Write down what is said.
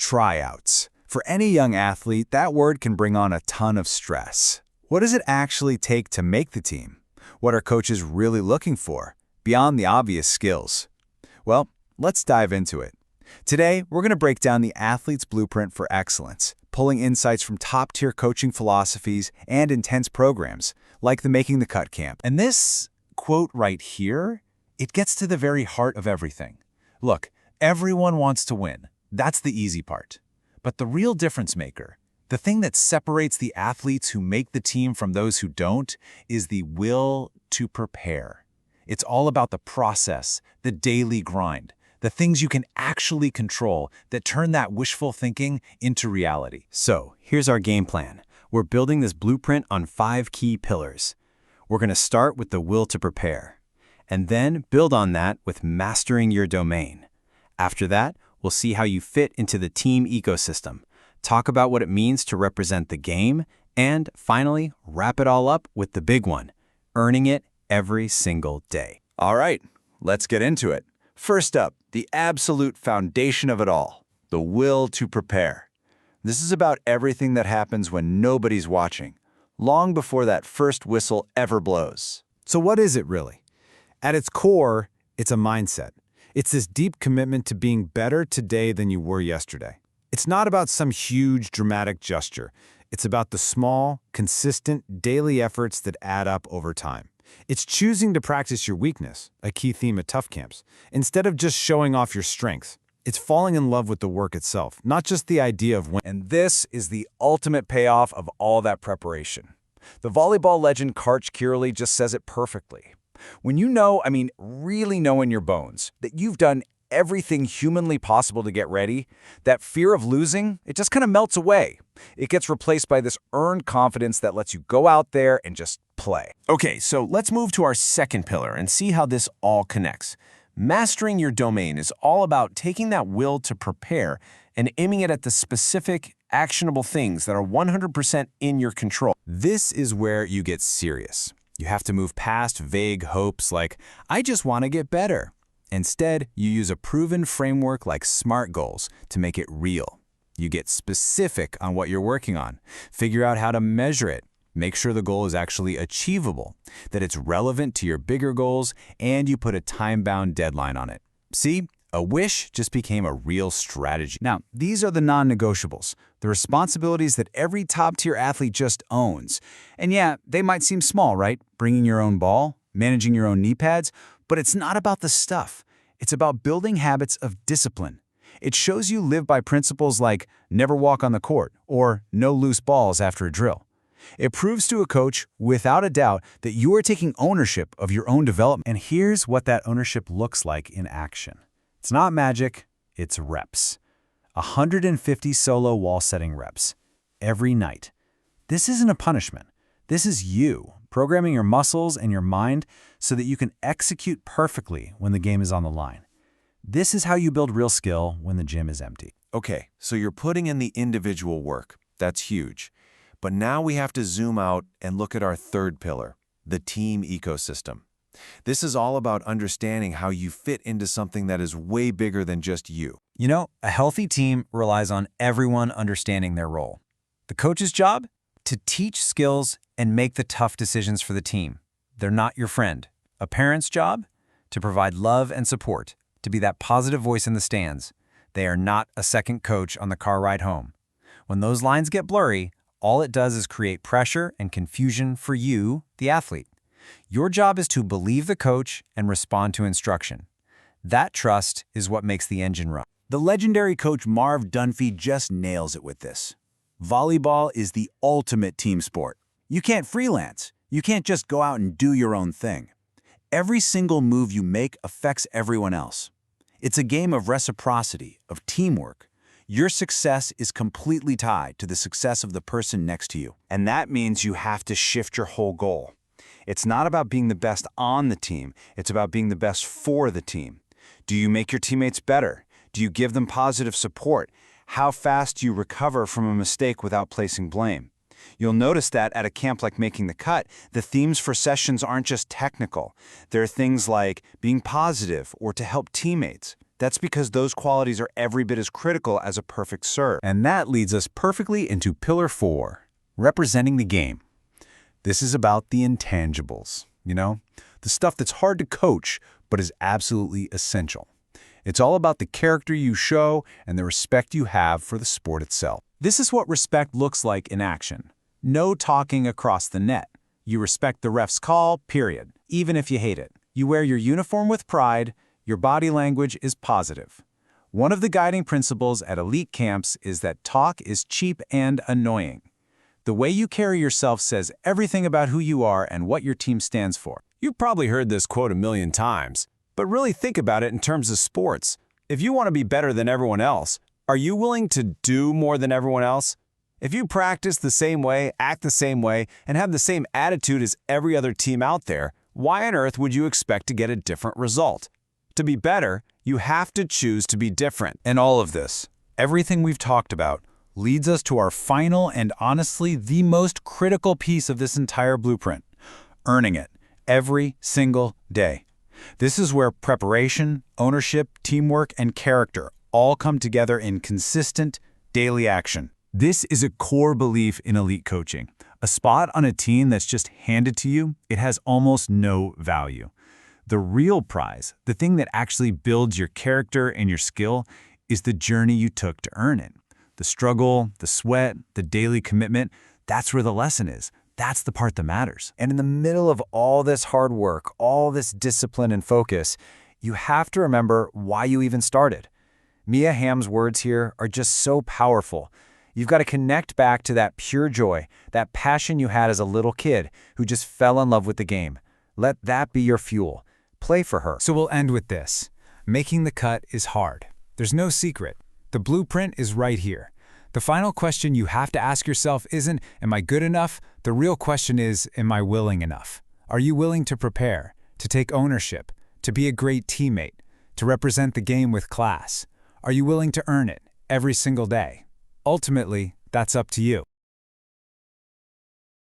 Tryouts. For any young athlete, that word can bring on a ton of stress. What does it actually take to make the team? What are coaches really looking for, beyond the obvious skills? Well, let's dive into it. Today, we're going to break down the athlete's blueprint for excellence, pulling insights from top-tier coaching philosophies and intense programs, like the Making the Cut camp. And this quote right here, it gets to the very heart of everything. Look, everyone wants to win. That's the easy part. But the real difference maker, the thing that separates the athletes who make the team from those who don't, is the will to prepare. It's all about the process, the daily grind, the things you can actually control that turn that wishful thinking into reality. So, here's our game plan. We're building this blueprint on 5 key pillars. We're going to start with the will to prepare, and then build on that with mastering your domain. After that, we'll see how you fit into the team ecosystem, talk about what it means to represent the game, and finally, wrap it all up with the big one, earning it every single day. All right, let's get into it. First up, the absolute foundation of it all, the will to prepare. This is about everything that happens when nobody's watching, long before that first whistle ever blows. So what is it really? At its core, it's a mindset. It's this deep commitment to being better today than you were yesterday. It's not about some huge, dramatic gesture. It's about the small, consistent, daily efforts that add up over time. It's choosing to practice your weakness, a key theme at Tough Camps, instead of just showing off your strengths. It's falling in love with the work itself, not just the idea of winning. And this is the ultimate payoff of all that preparation. The volleyball legend Karch Kiraly just says it perfectly. When you know, really know in your bones, that you've done everything humanly possible to get ready, that fear of losing, it just kind of melts away. It gets replaced by this earned confidence that lets you go out there and just play. Okay, so let's move to our second pillar and see how this all connects. Mastering your domain is all about taking that will to prepare and aiming it at the specific, actionable things that are 100% in your control. This is where you get serious. You have to move past vague hopes like, I just want to get better. Instead, you use a proven framework like SMART goals to make it real. You get specific on what you're working on, figure out how to measure it, make sure the goal is actually achievable, that it's relevant to your bigger goals, and you put a time-bound deadline on it. See, a wish just became a real strategy. Now, these are the non-negotiables, the responsibilities that every top-tier athlete just owns. And yeah, they might seem small, right? Bringing your own ball, managing your own knee pads, but it's not about the stuff. It's about building habits of discipline. It shows you live by principles like never walk on the court or no loose balls after a drill. It proves to a coach, without a doubt, that you are taking ownership of your own development. And here's what that ownership looks like in action. It's not magic, it's reps. 150 solo wall setting reps every night. This isn't a punishment. This is you programming your muscles and your mind so that you can execute perfectly when the game is on the line. This is how you build real skill when the gym is empty. Okay, so you're putting in the individual work. That's huge. But now we have to zoom out and look at our third pillar, the team ecosystem. This is all about understanding how you fit into something that is way bigger than just you. You know, a healthy team relies on everyone understanding their role. The coach's job? To teach skills and make the tough decisions for the team. They're not your friend. A parent's job? To provide love and support, to be that positive voice in the stands. They are not a second coach on the car ride home. When those lines get blurry, all it does is create pressure and confusion for you, the athlete. Your job is to believe the coach and respond to instruction. That trust is what makes the engine run. The legendary coach Marv Dunphy just nails it with this. Volleyball is the ultimate team sport. You can't freelance. You can't just go out and do your own thing. Every single move you make affects everyone else. It's a game of reciprocity, of teamwork. Your success is completely tied to the success of the person next to you. And that means you have to shift your whole goal. It's not about being the best on the team. It's about being the best for the team. Do you make your teammates better? Do you give them positive support? How fast do you recover from a mistake without placing blame? You'll notice that at a camp like Making the Cut, the themes for sessions aren't just technical. There are things like being positive or to help teammates, That's because those qualities are every bit as critical as a perfect serve. And that leads us perfectly into Pillar 4, representing the game. This is about the intangibles, the stuff that's hard to coach but is absolutely essential. It's all about the character you show and the respect you have for the sport itself. This is what respect looks like in action. No talking across the net. You respect the ref's call, period, even if you hate it. You wear your uniform with pride. Your body language is positive. One of the guiding principles at elite camps is that talk is cheap and annoying. The way you carry yourself says everything about who you are and what your team stands for. You've probably heard this quote a million times, but really think about it in terms of sports. If you want to be better than everyone else, are you willing to do more than everyone else? If you practice the same way, act the same way, and have the same attitude as every other team out there, why on earth would you expect to get a different result? To be better, you have to choose to be different. And all of this, everything we've talked about, leads us to our final and honestly the most critical piece of this entire blueprint, earning it every single day. This is where preparation, ownership, teamwork, and character all come together in consistent, daily action. This is a core belief in elite coaching. A spot on a team that's just handed to you, it has almost no value. The real prize, the thing that actually builds your character and your skill, is the journey you took to earn it. The struggle, the sweat, the daily commitment, that's where the lesson is. That's the part that matters. And in the middle of all this hard work, all this discipline and focus, you have to remember why you even started. Mia Hamm's words here are just so powerful. You've got to connect back to that pure joy, that passion you had as a little kid who just fell in love with the game. Let that be your fuel. Play for her. So we'll end with this. Making the cut is hard. There's no secret. The blueprint is right here. The final question you have to ask yourself isn't, am I good enough? The real question is, am I willing enough? Are you willing to prepare, to take ownership, to be a great teammate, to represent the game with class? Are you willing to earn it every single day? Ultimately, that's up to you.